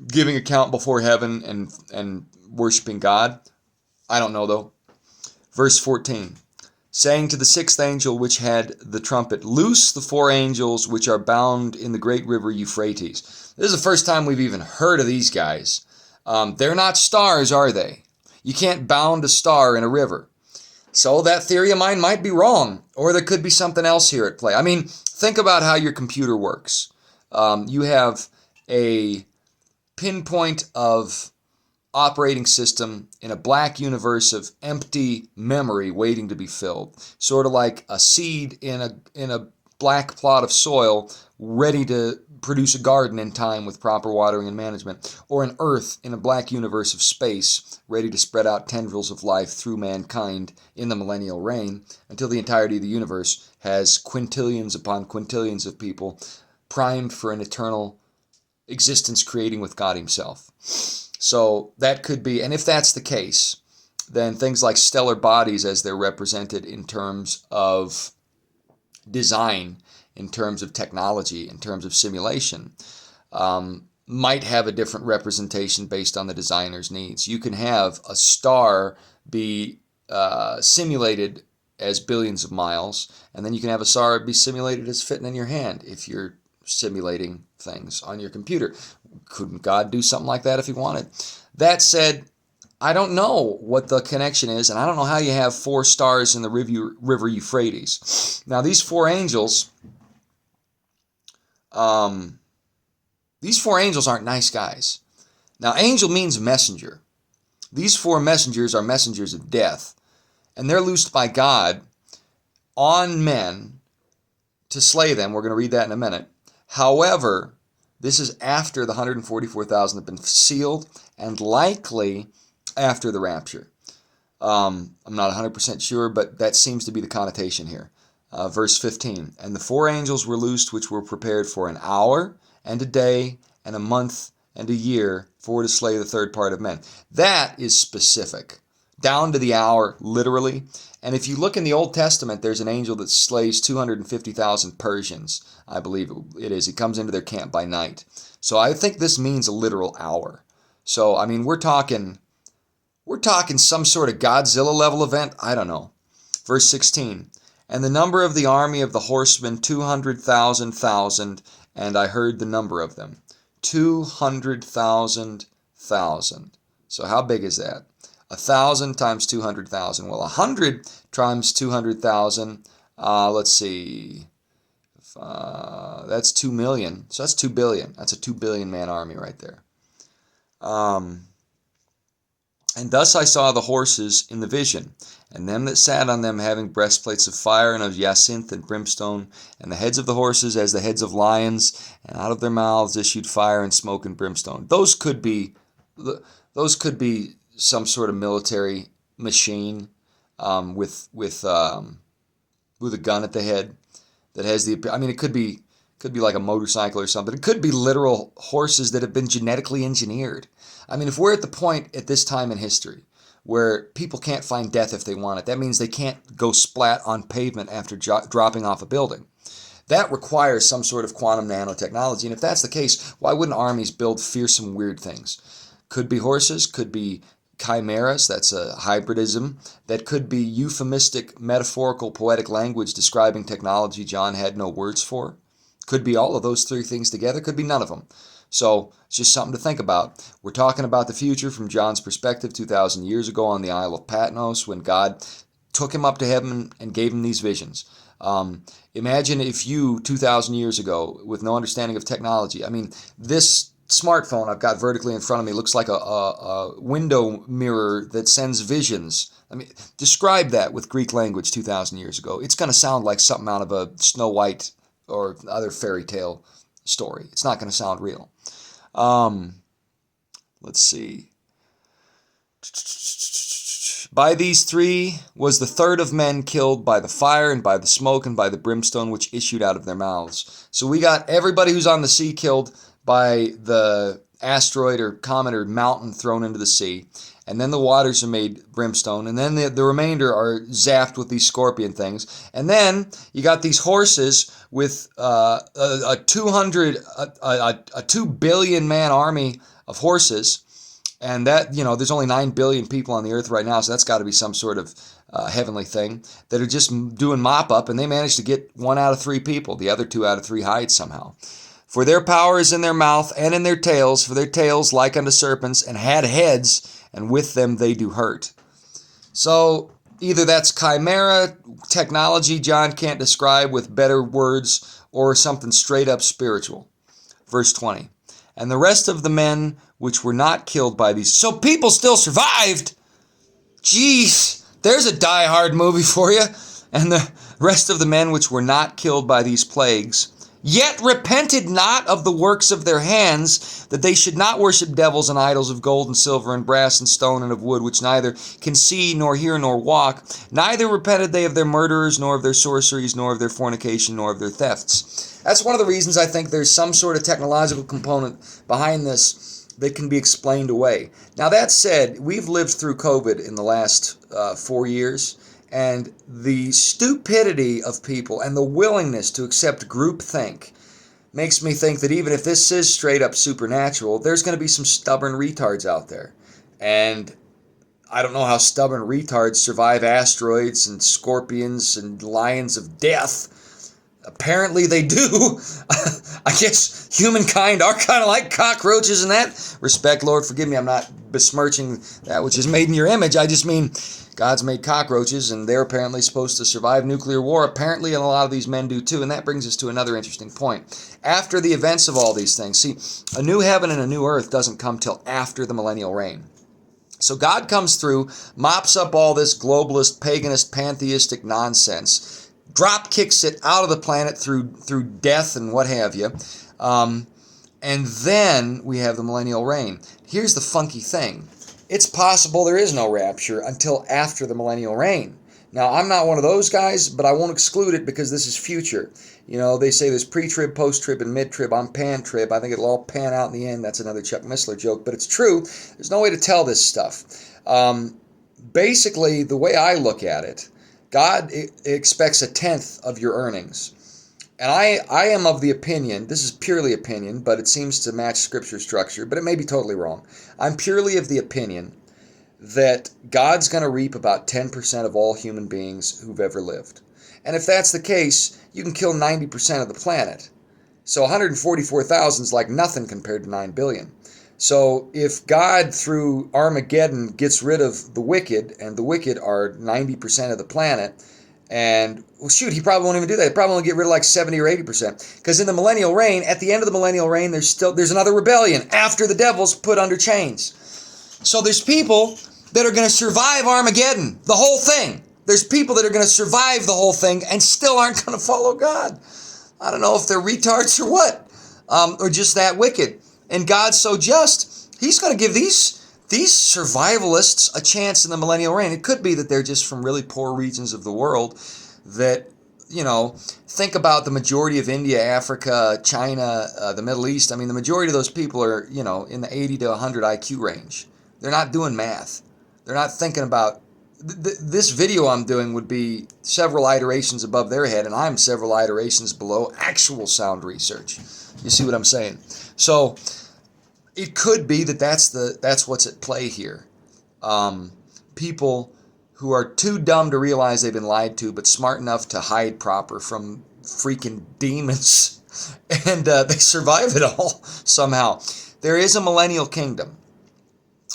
giving account before heaven and worshiping God. I don't know though. Verse 14. Saying to the 6th angel which had the trumpet, loose the 4 angels which are bound in the great river Euphrates. This is the first time we've even heard of these guys. They're not stars, are they? You can't bound a star in a river. So that theory of mine might be wrong, or there could be something else here at play. I mean, think about how your computer works. You have a pinpoint of operating system in a black universe of empty memory waiting to be filled. Sort of like a seed in a black plot of soil ready to produce a garden in time with proper watering and management, or an earth in a black universe of space ready to spread out tendrils of life through mankind in the millennial reign until the entirety of the universe has quintillions upon quintillions of people primed for an eternal existence creating with God himself. So that could be, and if that's the case, then things like stellar bodies as they're represented in terms of design, in terms of technology, in terms of simulation, might have a different representation based on the designer's needs. You can have a star be simulated as billions of miles, and then you can have a star be simulated as fitting in your hand if you're simulating things on your computer. Couldn't God do something like that if he wanted? That said, I don't know what the connection is, and I don't know how you have 4 stars in the river Euphrates. Now, these 4 angels, aren't nice guys. Now, angel means messenger. These 4 messengers are messengers of death, and they're loosed by God on men to slay them. We're going to read that in a minute. However, this is after the 144,000 have been sealed, and likely after the rapture. I'm not 100% sure, but that seems to be the connotation here. Verse 15, and the 4 angels were loosed, which were prepared for an hour, and a day, and a month, and a year, for to slay the 3rd part of men. That is specific, down to the hour, literally. And if you look in the Old Testament, there's an angel that slays 250,000 Persians, I believe it is. He comes into their camp by night. So I think this means a literal hour. So, I mean, we're talking some sort of Godzilla level event. I don't know. Verse 16, and the number of the army of the horsemen, 200,000, and I heard the number of them. 200,000. So how big is that? 1,000 times 200,000. Well, 100 times 200,000, let's see. That's 2 million. So that's 2 billion. That's a 2 billion man army right there. And thus I saw the horses in the vision, and them that sat on them having breastplates of fire and of jacinth and brimstone, and the heads of the horses as the heads of lions, and out of their mouths issued fire and smoke and brimstone. Those could be some sort of military machine with a gun at the head that has the. I mean, it could be like a motorcycle or something. It could be literal horses that have been genetically engineered. I mean, if we're at the point at this time in history where people can't find death if they want it. That means they can't go splat on pavement after dropping off a building. That requires some sort of quantum nanotechnology, and if that's the case, why wouldn't armies build fearsome, weird things? Could be horses, could be chimeras, that's a hybridism, that could be euphemistic, metaphorical, poetic language describing technology John had no words for. Could be all of those three things together, could be none of them. So it's just something to think about. We're talking about the future from John's perspective 2,000 years ago on the Isle of Patmos when God took him up to heaven and gave him these visions. Imagine if you, 2,000 years ago, with no understanding of technology, I mean, this smartphone I've got vertically in front of me looks like a window mirror that sends visions. I mean, describe that with Greek language 2,000 years ago. It's going to sound like something out of a Snow White or other fairy tale story. It's not going to sound real. Let's see. By these three was the third of men killed by the fire and by the smoke and by the brimstone which issued out of their mouths. So we got everybody who's on the sea killed by the asteroid or comet or mountain thrown into the sea. And then the waters are made brimstone. And then the remainder are zapped with these scorpion things. And then you got these horses with a 2 billion man army of horses. And that, there's only 9 billion people on the earth right now, so that's got to be some sort of heavenly thing that are just doing mop up, and they managed to get 1 out of 3 people. The other 2 out of 3 hide somehow. For their power is in their mouth and in their tails, for their tails like unto serpents, and had heads, and with them they do hurt. So either that's chimera technology John can't describe with better words, or something straight up spiritual. Verse 20. And the rest of the men which were not killed by these. So people still survived. Jeez, there's a Die Hard movie for you. And the rest of the men which were not killed by these plagues, yet repented not of the works of their hands, that they should not worship devils and idols of gold and silver and brass and stone and of wood, which neither can see nor hear nor walk. Neither repented they of their murderers, nor of their sorceries, nor of their fornication, nor of their thefts. That's one of the reasons I think there's some sort of technological component behind this that can be explained away. Now that said, we've lived through COVID in the last 4 years, and the stupidity of people and the willingness to accept groupthink makes me think that even if this is straight up supernatural, there's going to be some stubborn retards out there. And I don't know how stubborn retards survive asteroids and scorpions and lions of death. Apparently they do. I guess humankind are kind of like cockroaches in that respect. Lord, forgive me, I'm not besmirching that which is made in your image. I just mean God's made cockroaches, and they're apparently supposed to survive nuclear war. Apparently, and a lot of these men do too, and that brings us to another interesting point. After the events of all these things, see, a new heaven and a new earth doesn't come till after the millennial reign. So God comes through, mops up all this globalist, paganist, pantheistic nonsense, drop kicks it out of the planet through death and what have you, and then we have the millennial reign. Here's the funky thing. It's possible there is no rapture until after the millennial reign. Now, I'm not one of those guys, but I won't exclude it because this is future. They say there's pre-trib, post-trib, and mid-trib. I'm pan-trib. I think it'll all pan out in the end. That's another Chuck Missler joke, but it's true. There's no way to tell this stuff. Basically, the way I look at it, God expects 1/10 of your earnings. And I am of the opinion, this is purely opinion, but it seems to match scripture structure, but it may be totally wrong. I'm purely of the opinion that God's going to reap about 10% of all human beings who've ever lived. And if that's the case, you can kill 90% of the planet. So 144,000 is like nothing compared to 9 billion. So if God, through Armageddon, gets rid of the wicked, and the wicked are 90% of the planet, and, well, shoot, he probably won't even do that. He'll probably only get rid of like 70 or 80%. Because in the millennial reign, at the end of the millennial reign, there's another rebellion after the devil's put under chains. So there's people that are going to survive Armageddon, the whole thing. There's people that are going to survive the whole thing and still aren't going to follow God. I don't know if they're retards or what, or just that wicked. And God's so just, he's going to give these survivalists a chance in the millennial reign. It could be that they're just from really poor regions of the world that, think about the majority of India, Africa, China, the Middle East. I mean, the majority of those people are, in the 80 to 100 IQ range. They're not doing math. They're not thinking about this video I'm doing would be several iterations above their head, and I'm several iterations below actual sound research. You see what I'm saying? So it could be that that's what's at play here. People who are too dumb to realize they've been lied to, but smart enough to hide proper from freaking demons, and they survive it all somehow. There is a millennial kingdom.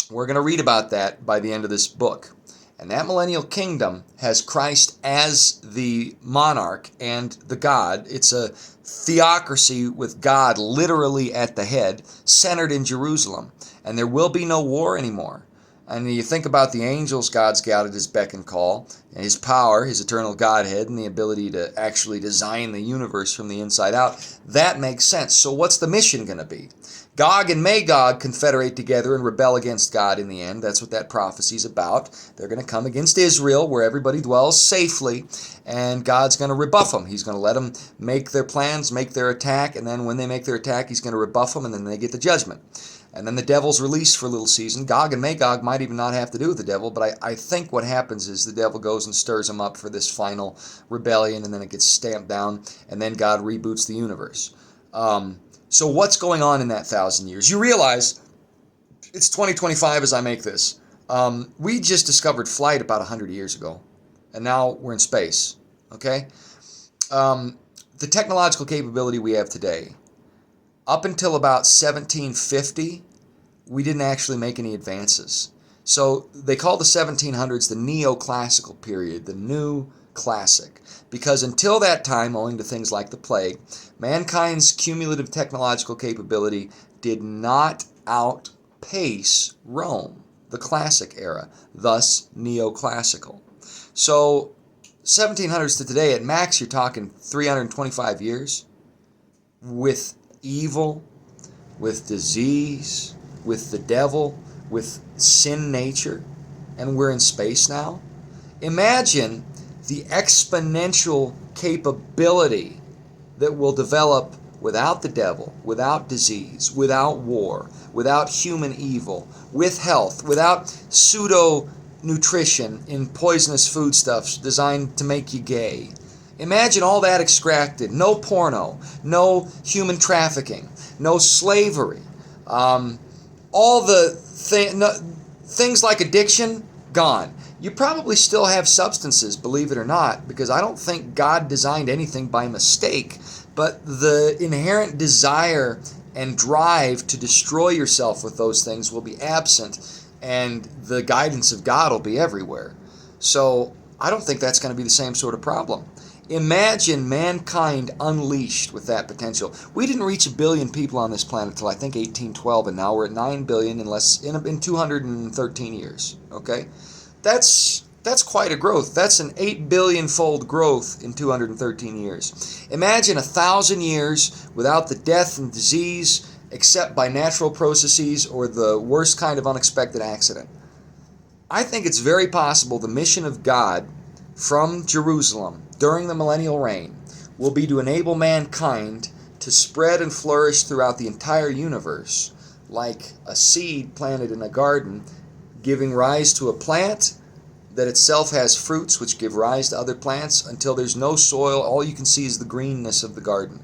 We're going to read about that by the end of this book. And that millennial kingdom has Christ as the monarch and the God. It's a theocracy with God literally at the head, centered in Jerusalem. And there will be no war anymore. And you think about the angels God's got at his beck and call, and his power, his eternal Godhead, and the ability to actually design the universe from the inside out. That makes sense. So what's the mission going to be? Gog and Magog confederate together and rebel against God in the end. That's what that prophecy is about. They're going to come against Israel, where everybody dwells safely, and God's going to rebuff them. He's going to let them make their plans, make their attack, and then when they make their attack, he's going to rebuff them, and then they get the judgment. And then the devil's released for a little season. Gog and Magog might even not have to do with the devil, but I think what happens is the devil goes and stirs them up for this final rebellion, and then it gets stamped down, and then God reboots the universe. So what's going on in that 1,000 years? You realize it's 2025 as I make this. We just discovered flight about 100 years ago, and now we're in space, okay? The technological capability we have today, up until about 1750, we didn't actually make any advances. So they call the 1700s the neoclassical period, the new classic, because until that time, owing to things like the plague, mankind's cumulative technological capability did not outpace Rome, the classic era, thus neoclassical. So 1700s to today, at max, you're talking 325 years with evil, with disease, with the devil, with sin nature, and we're in space now. Imagine the exponential capability that will develop without the devil, without disease, without war, without human evil, with health, without pseudo-nutrition in poisonous foodstuffs designed to make you gay. Imagine all that extracted. No porno, no human trafficking, no slavery. All the things like addiction, gone. You probably still have substances, believe it or not, because I don't think God designed anything by mistake, but the inherent desire and drive to destroy yourself with those things will be absent, and the guidance of God will be everywhere. So I don't think that's going to be the same sort of problem. Imagine mankind unleashed with that potential. We didn't reach 1 billion people on this planet until I think 1812, and now we're at 9 billion in 213 years. Okay? That's quite a growth. That's an 8 billion-fold growth in 213 years. Imagine 1,000 years without the death and disease except by natural processes or the worst kind of unexpected accident. I think it's very possible the mission of God from Jerusalem during the millennial reign will be to enable mankind to spread and flourish throughout the entire universe like a seed planted in a garden, giving rise to a plant that itself has fruits which give rise to other plants until there's no soil. All you can see is the greenness of the garden.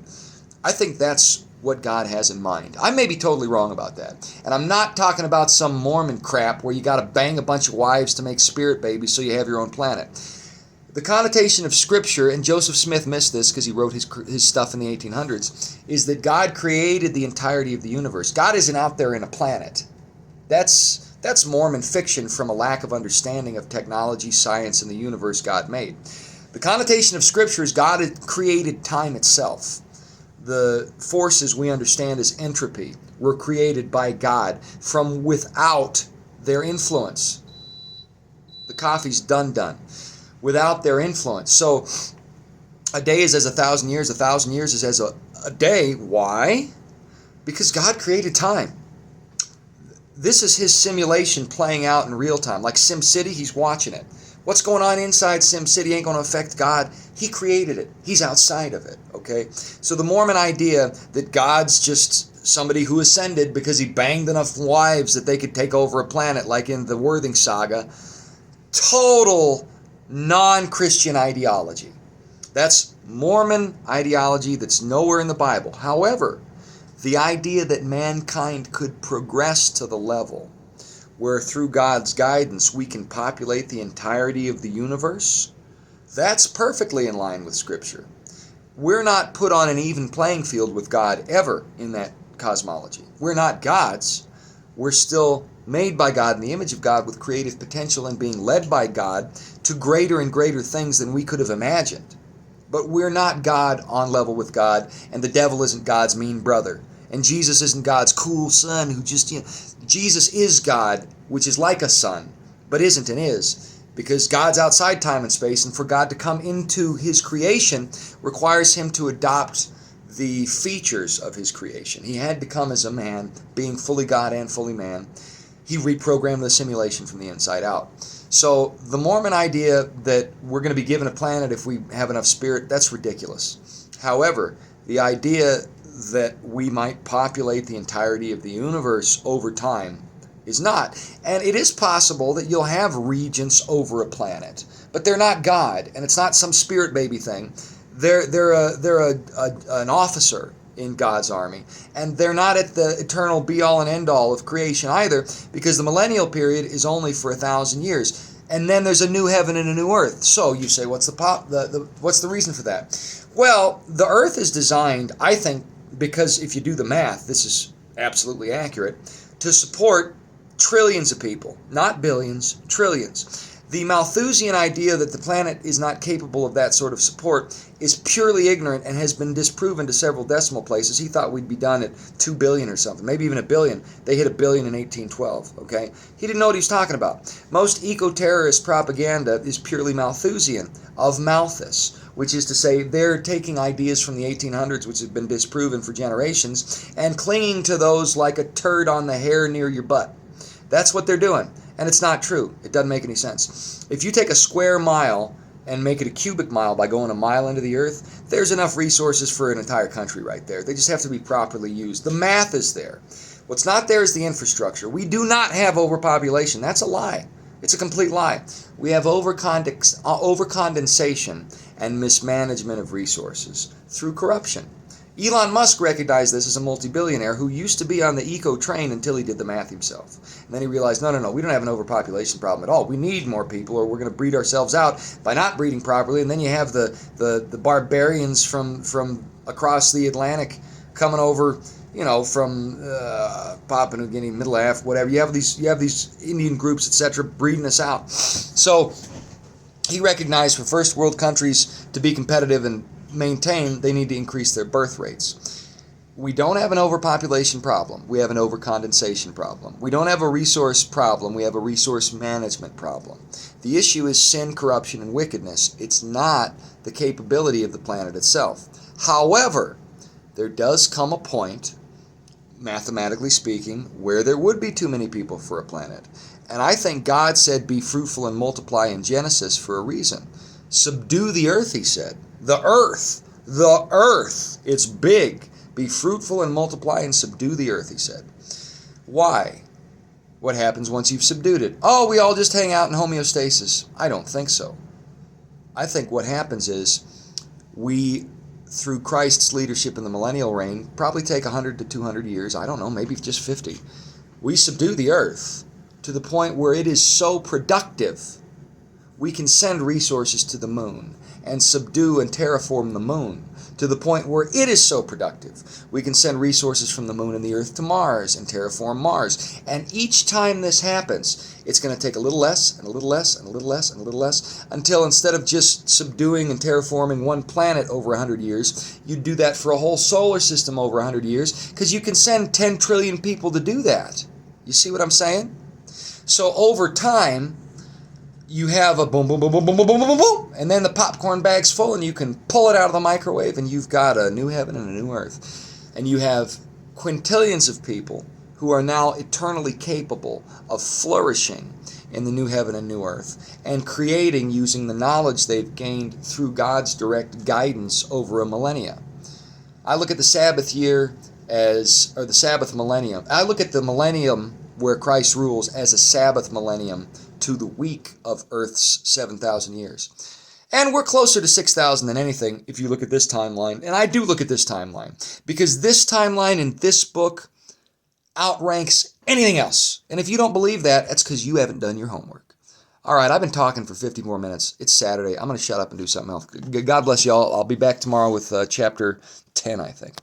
I think that's what God has in mind. I may be totally wrong about that. And I'm not talking about some Mormon crap where you got to bang a bunch of wives to make spirit babies so you have your own planet. The connotation of Scripture, and Joseph Smith missed this because he wrote his stuff in the 1800s, is that God created the entirety of the universe. God isn't out there in a planet. That's Mormon fiction from a lack of understanding of technology, science, and the universe God made. The connotation of Scripture is God had created time itself. The forces we understand as entropy were created by God from without their influence. The coffee's done. Without their influence. So a day is as 1,000 years. 1,000 years is as a day. Why? Because God created time. This is his simulation playing out in real time. Like SimCity, he's watching it. What's going on inside SimCity ain't going to affect God. He created it. He's outside of it, okay? So the Mormon idea that God's just somebody who ascended because he banged enough wives that they could take over a planet, like in the Worthing saga. Total non-Christian ideology. That's Mormon ideology that's nowhere in the Bible. However, the idea that mankind could progress to the level where through God's guidance we can populate the entirety of the universe, that's perfectly in line with Scripture. We're not put on an even playing field with God ever in that cosmology. We're not gods. We're still made by God in the image of God with creative potential and being led by God to greater and greater things than we could have imagined. But we're not God on level with God, and the devil isn't God's mean brother. And Jesus isn't God's cool son who just, Jesus is God, which is like a son, but isn't and is. Because God's outside time and space, and for God to come into his creation requires him to adopt the features of his creation. He had to come as a man, being fully God and fully man. He reprogrammed the simulation from the inside out. So the Mormon idea that we're going to be given a planet if we have enough spirit, that's ridiculous. However, the idea that we might populate the entirety of the universe over time is not. And it is possible that you'll have regents over a planet, but they're not God, and it's not some spirit baby thing. They're an officer in God's army, and they're not at the eternal be-all and end-all of creation either, because the millennial period is only for 1,000 years, and then there's a new heaven and a new earth. So you say, what's the reason for that? Well, the earth is designed, I think, because if you do the math, this is absolutely accurate, to support trillions of people, not billions, trillions. The Malthusian idea that the planet is not capable of that sort of support is purely ignorant and has been disproven to several decimal places. He thought we'd be done at 2 billion or something, maybe even a billion. They hit a billion in 1812, okay? He didn't know what he was talking about. Most eco-terrorist propaganda is purely Malthusian, of Malthus, which is to say they're taking ideas from the 1800s, which have been disproven for generations, and clinging to those like a turd on the hair near your butt. That's what they're doing. And it's not true. It doesn't make any sense. If you take a square mile and make it a cubic mile by going a mile into the earth, there's enough resources for an entire country right there. They just have to be properly used. The math is there. What's not there is the infrastructure. We do not have overpopulation. That's a lie. It's a complete lie. We have overcondensation and mismanagement of resources through corruption. Elon Musk recognized this as a multi-billionaire who used to be on the eco train until he did the math himself. And then he realized, no, we don't have an overpopulation problem at all. We need more people or we're going to breed ourselves out by not breeding properly. And then you have the barbarians from across the Atlantic coming over, from Papua New Guinea, Middle Africa, whatever. You have these Indian groups, etc., breeding us out. So he recognized for first world countries to be competitive and maintain, they need to increase their birth rates. We don't have an overpopulation problem. We have an overcondensation problem. We don't have a resource problem. We have a resource management problem. The issue is sin, corruption, and wickedness. It's not the capability of the planet itself. However, there does come a point, mathematically speaking, where there would be too many people for a planet. And I think God said, be fruitful and multiply in Genesis for a reason. Subdue the earth, he said. The earth, it's big. Be fruitful and multiply and subdue the earth, he said. Why? What happens once you've subdued it? Oh, we all just hang out in homeostasis. I don't think so. I think what happens is we, through Christ's leadership in the millennial reign, probably take 100 to 200 years, I don't know, maybe just 50. We subdue the earth to the point where it is so productive we can send resources to the moon and subdue and terraform the moon to the point where it is so productive. We can send resources from the moon and the earth to Mars and terraform Mars. And each time this happens, it's going to take a little less and a little less and a little less and a little less until instead of just subduing and terraforming one planet over 100 years, you do that for a whole solar system over 100 years because you can send 10 trillion people to do that. You see what I'm saying? So over time, you have a boom, boom, boom, boom, boom, boom, boom, boom, boom, and then the popcorn bag's full and you can pull it out of the microwave and you've got a new heaven and a new earth. And you have quintillions of people who are now eternally capable of flourishing in the new heaven and new earth and creating using the knowledge they've gained through God's direct guidance over a millennia. I look at the Sabbath year or the Sabbath millennium. I look at the millennium where Christ rules as a Sabbath millennium to the week of Earth's 7,000 years. And we're closer to 6,000 than anything if you look at this timeline. And I do look at this timeline because this timeline in this book outranks anything else. And if you don't believe that, that's because you haven't done your homework. All right, I've been talking for 50 more minutes. It's Saturday. I'm going to shut up and do something else. God bless y'all. I'll be back tomorrow with chapter 10, I think.